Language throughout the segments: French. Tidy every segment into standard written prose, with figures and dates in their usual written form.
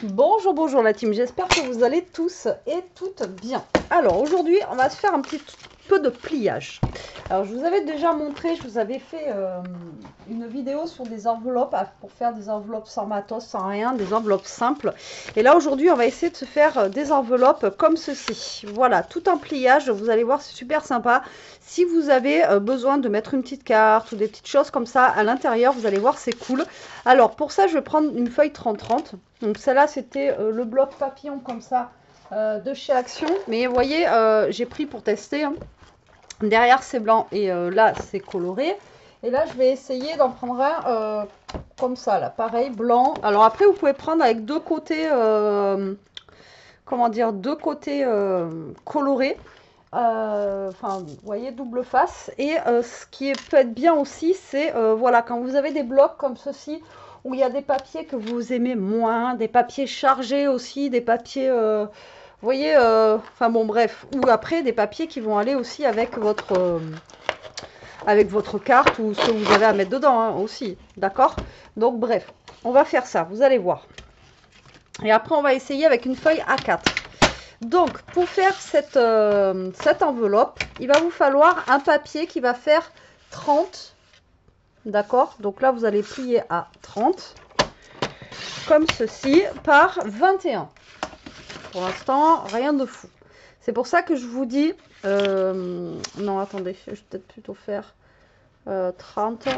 Bonjour, bonjour la team, j'espère que vous allez tous et toutes bien. Alors aujourd'hui, on va se faire un petit peu de pliage. Alors je vous avais déjà montré, je vous avais fait une vidéo sur des enveloppes pour faire des enveloppes sans matos, sans rien, des enveloppes simples. Et là aujourd'hui, on va essayer de se faire des enveloppes comme ceci. Voilà, tout en pliage, vous allez voir, c'est super sympa. Si vous avez besoin de mettre une petite carte ou des petites choses comme ça à l'intérieur, vous allez voir, c'est cool. Alors pour ça, je vais prendre une feuille 30-30. Donc celle-là, c'était le bloc papillon comme ça de chez Action. Mais vous voyez, j'ai pris pour tester. Hein. Derrière, c'est blanc et là, c'est coloré. Et là, je vais essayer d'en prendre un comme ça, là, pareil, blanc. Alors après, vous pouvez prendre avec deux côtés, comment dire, deux côtés colorés. Enfin, vous voyez, double face. Et ce qui peut être bien aussi, c'est, voilà, quand vous avez des blocs comme ceci, où il y a des papiers que vous aimez moins, des papiers chargés aussi, des papiers, vous voyez, enfin bon, bref, ou après des papiers qui vont aller aussi avec votre carte ou ce que vous avez à mettre dedans hein, aussi, d'accord? Donc bref, on va faire ça, vous allez voir. Et après, on va essayer avec une feuille A4. Donc, pour faire cette enveloppe, il va vous falloir un papier qui va faire 30. D'accord? Donc là, vous allez plier à 30. Comme ceci, par 21. Pour l'instant, rien de fou. C'est pour ça que je vous dis... non, attendez, je vais peut-être plutôt faire 30.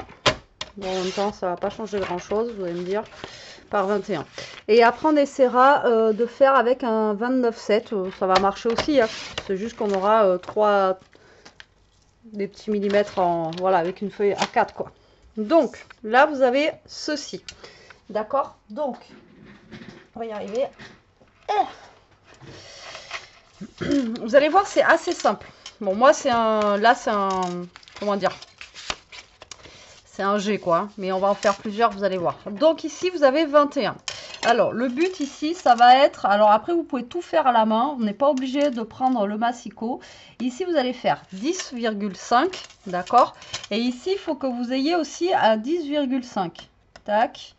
Bon, en même temps, ça ne va pas changer grand-chose, vous allez me dire, par 21. Et après, on essaiera de faire avec un 29,7. Ça va marcher aussi. Hein. C'est juste qu'on aura des petits millimètres en, voilà, avec une feuille A4, quoi. Donc, là, vous avez ceci. D'accord? Donc, on va y arriver. Vous allez voir, c'est assez simple. Bon, moi, c'est un... Là, c'est un... Comment dire? C'est un G, quoi. Mais on va en faire plusieurs, vous allez voir. Donc, ici, vous avez 21. Alors, le but ici, ça va être... Alors, après, vous pouvez tout faire à la main. On n'est pas obligé de prendre le massicot. Ici, vous allez faire 10,5. D'accord? Et ici, il faut que vous ayez aussi à 10,5. Tac.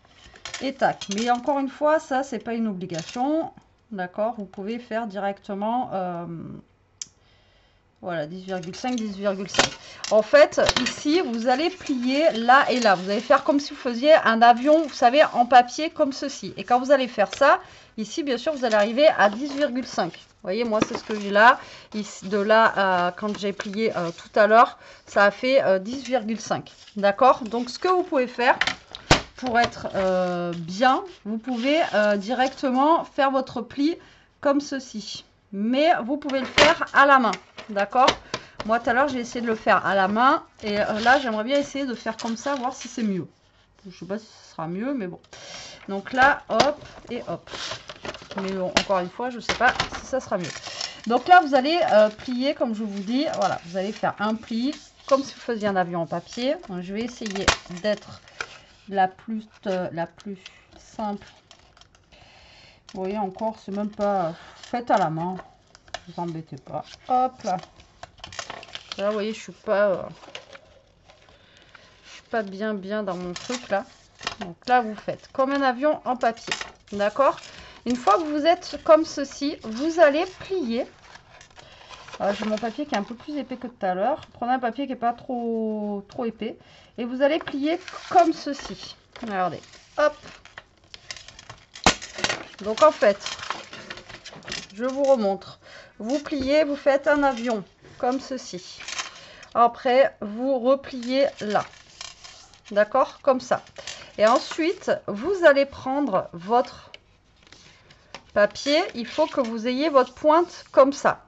Et tac. Mais encore une fois, ça, c'est pas une obligation. D'accord? Vous pouvez faire directement... voilà, 10,5, 10,5. En fait, ici, vous allez plier là et là. Vous allez faire comme si vous faisiez un avion, vous savez, en papier, comme ceci. Et quand vous allez faire ça, ici, bien sûr, vous allez arriver à 10,5. Vous voyez, moi, c'est ce que j'ai là. Ici, de là, quand j'ai plié tout à l'heure, ça a fait 10,5. D'accord? Donc, ce que vous pouvez faire pour être bien, vous pouvez directement faire votre pli comme ceci. Mais vous pouvez le faire à la main. D'accord? Moi, tout à l'heure, j'ai essayé de le faire à la main. Et là, j'aimerais bien essayer de faire comme ça, voir si c'est mieux. Je ne sais pas si ce sera mieux, mais bon. Donc là, hop et hop. Mais bon, encore une fois, je ne sais pas si ça sera mieux. Donc là, vous allez plier, comme je vous dis. Voilà, vous allez faire un pli, comme si vous faisiez un avion en papier. Donc, je vais essayer d'être la plus simple. Vous voyez, encore, c'est même pas fait à la main. Ne vous embêtez pas. Hop là. Là, vous voyez, je suis pas bien dans mon truc là. Donc là, vous faites comme un avion en papier. D'accord? Une fois que vous êtes comme ceci, vous allez plier. J'ai mon papier qui est un peu plus épais que tout à l'heure. Prenez un papier qui n'est pas trop épais. Et vous allez plier comme ceci. Regardez. Hop. Donc en fait, je vous remontre. Vous pliez, vous faites un avion comme ceci. Après, vous repliez là. D'accord? Comme ça. Et ensuite, vous allez prendre votre papier. Il faut que vous ayez votre pointe comme ça.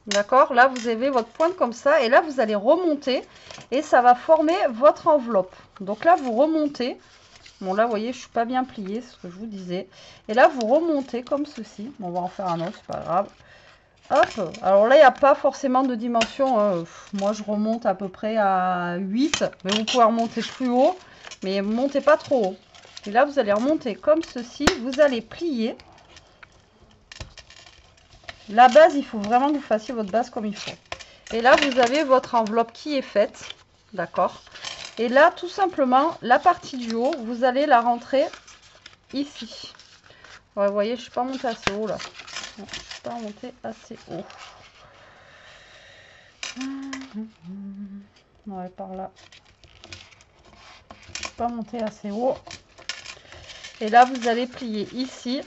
D'accord? Là, vous avez votre pointe comme ça. Et là, vous allez remonter. Et ça va former votre enveloppe. Donc là, vous remontez. Bon, là, vous voyez, je ne suis pas bien pliée. C'est ce que je vous disais. Et là, vous remontez comme ceci. Bon, on va en faire un autre. C'est pas grave. Hop. Alors là, il n'y a pas forcément de dimension. Hein. Moi, je remonte à peu près à 8. Mais vous pouvez remonter plus haut. Mais ne montez pas trop haut. Et là, vous allez remonter comme ceci. Vous allez plier. La base, il faut vraiment que vous fassiez votre base comme il faut. Et là, vous avez votre enveloppe qui est faite. D'accord? Et là, tout simplement, la partie du haut, vous allez la rentrer ici. Ouais, vous voyez, je ne suis pas montée assez haut là. Non, je ne suis pas montée assez haut. Ouais, par là. Je ne suis pas montée assez haut. Et là, vous allez plier ici.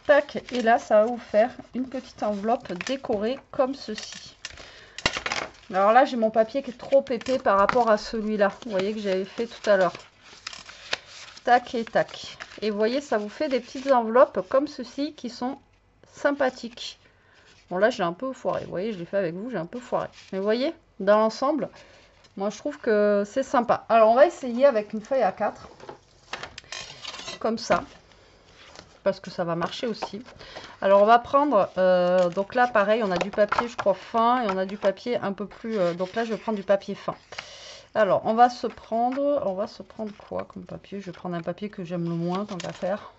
Tac. Et là, ça va vous faire une petite enveloppe décorée comme ceci. Alors là, j'ai mon papier qui est trop épais par rapport à celui-là. Vous voyez que j'avais fait tout à l'heure. Tac et tac. Et vous voyez, ça vous fait des petites enveloppes comme ceci qui sont sympathiques. Bon, là, j'ai un peu foiré. Vous voyez, je l'ai fait avec vous, j'ai un peu foiré. Mais vous voyez, dans l'ensemble, moi, je trouve que c'est sympa. Alors, on va essayer avec une feuille A4. Comme ça. Parce que ça va marcher aussi. Alors, on va prendre... donc là, pareil, on a du papier, je crois, fin. Et on a du papier un peu plus... donc là, je vais prendre du papier fin. Alors, on va se prendre quoi comme papier? Je vais prendre un papier que j'aime le moins, tant qu'à faire.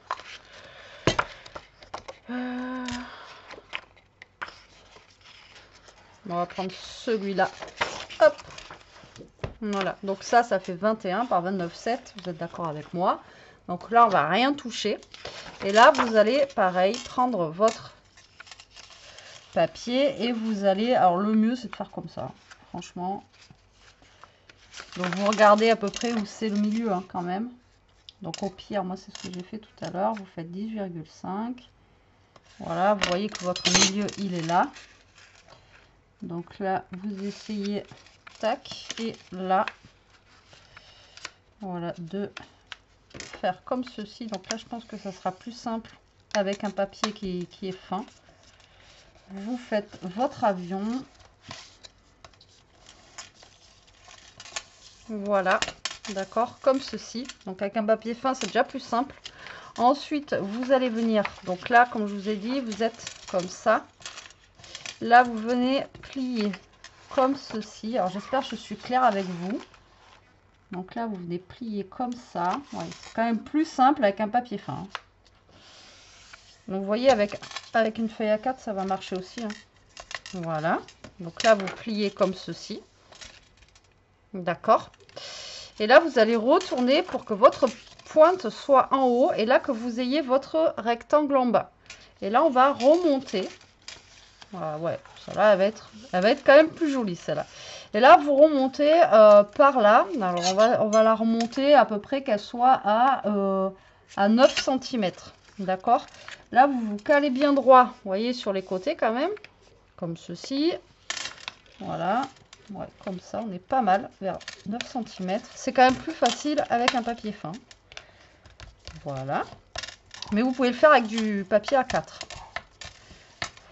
On va prendre celui-là. Hop. Voilà. Donc ça fait 21 par 29,7. Vous êtes d'accord avec moi? Donc là, on va rien toucher. Et là, vous allez, pareil, prendre votre papier et vous allez... Alors, le mieux, c'est de faire comme ça. Franchement. Donc, vous regardez à peu près où c'est le milieu, hein, quand même. Donc, au pire, moi, c'est ce que j'ai fait tout à l'heure. Vous faites 10,5. Voilà, vous voyez que votre milieu, il est là. Donc là, vous essayez, tac, et là, voilà, de faire comme ceci. Donc là, je pense que ça sera plus simple avec un papier qui est fin. Vous faites votre avion. Voilà, d'accord, comme ceci. Donc avec un papier fin, c'est déjà plus simple. Ensuite, vous allez venir, donc là, comme je vous ai dit, vous êtes comme ça. Là, vous venez plier comme ceci. Alors, j'espère que je suis claire avec vous. Donc là, vous venez plier comme ça. Ouais, c'est quand même plus simple avec un papier fin. Donc, vous voyez, avec une feuille A4, ça va marcher aussi. Hein. Voilà. Donc là, vous pliez comme ceci. D'accord. Et là, vous allez retourner pour que votre pointe soit en haut. Et là, que vous ayez votre rectangle en bas. Et là, on va remonter. Voilà, ouais, celle-là, elle va être quand même plus jolie, celle-là. Et là, vous remontez par là. Alors, on va la remonter à peu près qu'elle soit à 9 cm. D'accord? Là, vous vous calez bien droit, vous voyez, sur les côtés quand même. Comme ceci. Voilà. Ouais, comme ça, on est pas mal, vers 9 cm. C'est quand même plus facile avec un papier fin. Voilà. Mais vous pouvez le faire avec du papier A4.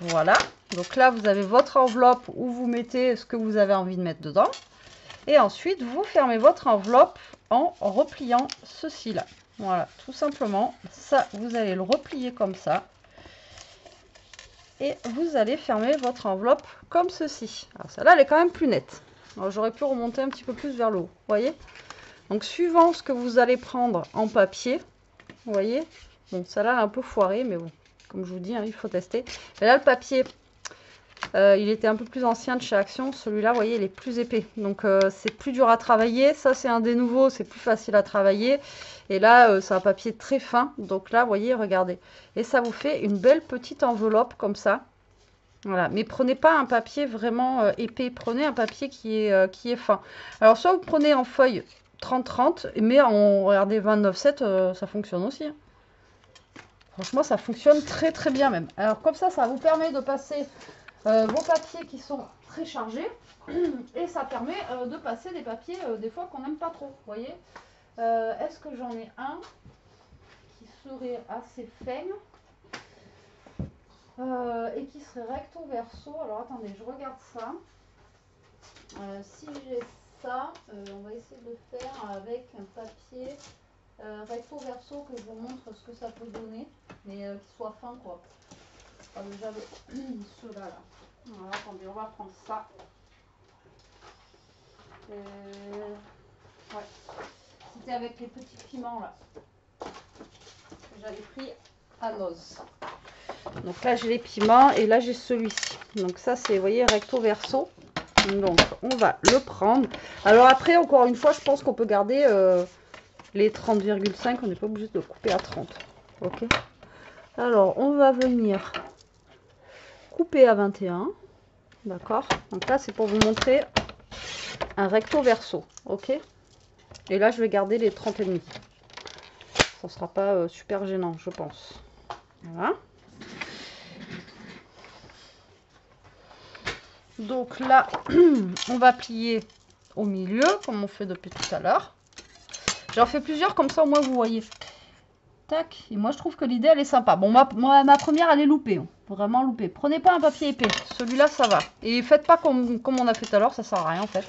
Voilà. Donc là, vous avez votre enveloppe où vous mettez ce que vous avez envie de mettre dedans. Et ensuite, vous fermez votre enveloppe en repliant ceci là. Voilà, tout simplement. Ça, vous allez le replier comme ça. Et vous allez fermer votre enveloppe comme ceci. Alors celle-là, elle est quand même plus nette. J'aurais pu remonter un petit peu plus vers le haut. Vous voyez? Donc, suivant ce que vous allez prendre en papier, vous voyez? Bon, celle-là, elle est un peu foirée, mais bon, comme je vous dis, hein, il faut tester. Et là, le papier... il était un peu plus ancien de chez Action. Celui-là, vous voyez, il est plus épais. Donc, c'est plus dur à travailler. Ça, c'est un des nouveaux. C'est plus facile à travailler. Et là, c'est un papier très fin. Donc là, vous voyez, regardez. Et ça vous fait une belle petite enveloppe comme ça. Voilà. Mais prenez pas un papier vraiment épais. Prenez un papier qui est fin. Alors, soit vous prenez en feuille 30-30. Mais en, regardez, 29,7, ça fonctionne aussi. Hein. Franchement, ça fonctionne très, très bien même. Alors, comme ça vous permet de passer... vos papiers qui sont très chargés et ça permet de passer des papiers des fois qu'on n'aime pas trop, vous voyez. Est-ce que j'en ai un qui serait assez fin et qui serait recto verso? Alors attendez, je regarde ça. Si j'ai ça, on va essayer de le faire avec un papier recto verso, que je vous montre ce que ça peut donner, mais qui soit fin quoi. Déjà ceux-là là. Voilà, attendez, on va prendre ça. Ouais. C'était avec les petits piments là. Que j'avais pris à Noz. Donc là j'ai les piments et là j'ai celui-ci. Donc ça c'est, vous voyez, recto verso. Donc on va le prendre. Alors après, encore une fois, je pense qu'on peut garder les 30,5. On n'est pas obligé de le couper à 30. Ok. Alors, on va venir couper à 21. D'accord. Donc là, c'est pour vous montrer un recto verso. Ok. Et là, je vais garder les 30,5. Ça ne sera pas super gênant, je pense. Voilà. Donc là, on va plier au milieu, comme on fait depuis tout à l'heure. J'en fais plusieurs, comme ça, au moins, vous voyez. Tac. Et moi, je trouve que l'idée, elle est sympa. Bon, ma première, elle est loupée. Vraiment loupée. Prenez pas un papier épais. Celui-là, ça va. Et faites pas comme on a fait tout à l'heure. Ça sert à rien, en fait.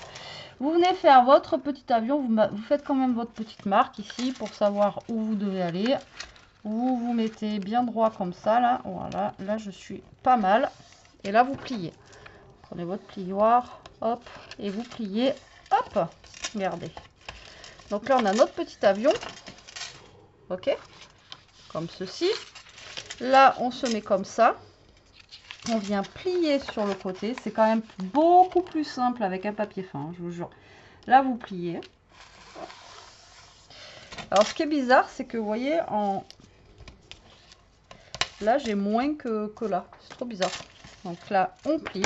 Vous venez faire votre petit avion. Vous faites quand même votre petite marque ici pour savoir où vous devez aller. Vous vous mettez bien droit comme ça, là. Voilà. Là, je suis pas mal. Et là, vous pliez. Prenez votre plioir. Hop. Et vous pliez. Hop. Regardez. Donc là, on a notre petit avion. Ok. Comme ceci. Là, on se met comme ça. On vient plier sur le côté. C'est quand même beaucoup plus simple avec un papier fin, hein, je vous jure. Là, vous pliez. Alors, ce qui est bizarre, c'est que vous voyez, là, j'ai moins que là. C'est trop bizarre. Donc là, on plie.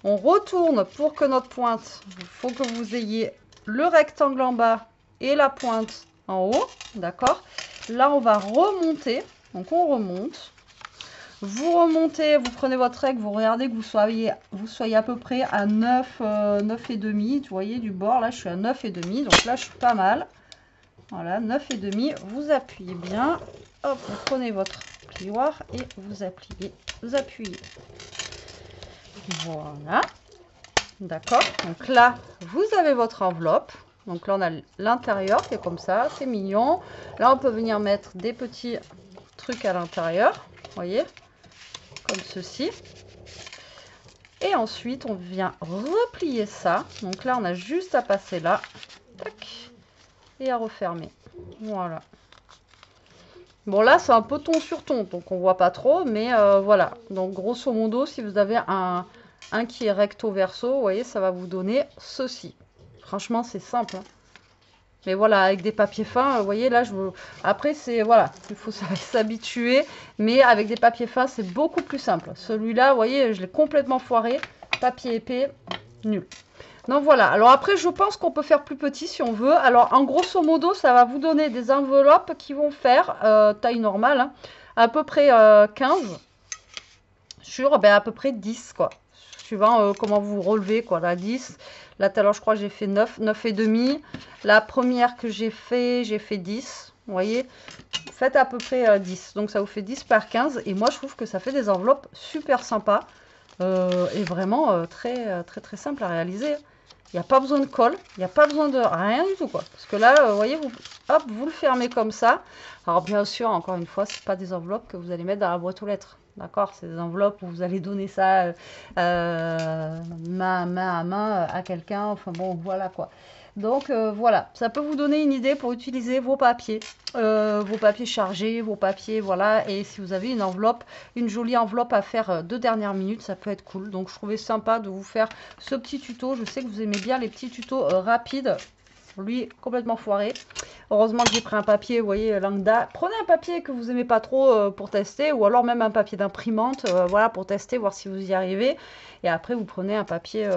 On retourne pour que notre pointe, il faut que vous ayez le rectangle en bas et la pointe en haut. D'accord? Là, on va remonter. Donc, on remonte. Vous remontez, vous prenez votre règle, vous regardez que vous soyez à peu près à 9, 9,5. Vous voyez, du bord, là, je suis à 9,5. Donc là, je suis pas mal. Voilà, 9,5. Vous appuyez bien. Hop, vous prenez votre plioir et vous appuyez. Voilà. D'accord. Donc là, vous avez votre enveloppe. Donc là, on a l'intérieur qui est comme ça. C'est mignon. Là, on peut venir mettre des petits trucs à l'intérieur. Vous voyez, comme ceci. Et ensuite, on vient replier ça. Donc là, on a juste à passer là. Tac, et à refermer. Voilà. Bon, là, c'est un peu ton sur ton. Donc, on voit pas trop. Mais voilà. Donc, grosso modo, si vous avez un qui est recto verso, vous voyez, ça va vous donner ceci. Franchement, c'est simple. Hein. Mais voilà, avec des papiers fins, vous voyez, là, après, c'est, voilà, il faut s'habituer. Mais avec des papiers fins, c'est beaucoup plus simple. Celui-là, vous voyez, je l'ai complètement foiré. Papier épais, nul. Donc voilà, alors après, je pense qu'on peut faire plus petit si on veut. Alors, en grosso modo, ça va vous donner des enveloppes qui vont faire taille normale, hein, à peu près 15 sur à peu près 10, quoi. Suivant comment vous relevez, quoi, la 10. Là, tout à l'heure, je crois que j'ai fait 9, 9,5. La première que j'ai fait 10. Vous voyez, faites à peu près 10. Donc, ça vous fait 10 par 15. Et moi, je trouve que ça fait des enveloppes super sympas. Et vraiment très simple à réaliser. Il n'y a pas besoin de colle. Il n'y a pas besoin de rien du tout, quoi. Parce que là, vous voyez, vous le fermez comme ça. Alors, bien sûr, encore une fois, ce n'est pas des enveloppes que vous allez mettre dans la boîte aux lettres. D'accord, c'est des enveloppes où vous allez donner ça main à main à quelqu'un. Enfin bon, voilà quoi. Donc voilà, ça peut vous donner une idée pour utiliser vos papiers chargés, vos papiers, voilà. Et si vous avez une enveloppe, une jolie enveloppe à faire de dernière minute, ça peut être cool. Donc je trouvais sympa de vous faire ce petit tuto. Je sais que vous aimez bien les petits tutos rapides. Lui, complètement foiré. Heureusement que j'ai pris un papier, vous voyez, lambda. Prenez un papier que vous aimez pas trop pour tester, ou alors même un papier d'imprimante, voilà, pour tester, voir si vous y arrivez. Et après, vous prenez un papier,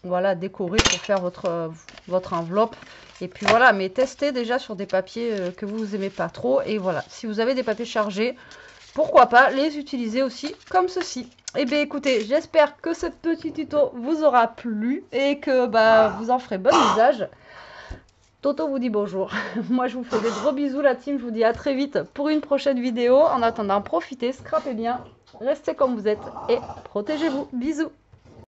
voilà, décoré pour faire votre enveloppe. Et puis voilà, mais testez déjà sur des papiers que vous aimez pas trop. Et voilà, si vous avez des papiers chargés, pourquoi pas les utiliser aussi comme ceci. Eh bien écoutez, j'espère que ce petit tuto vous aura plu et que vous en ferez bon usage. Toto vous dit bonjour. Moi, je vous fais des gros bisous, la team. Je vous dis à très vite pour une prochaine vidéo. En attendant, profitez, scrapez bien, restez comme vous êtes et protégez-vous. Bisous.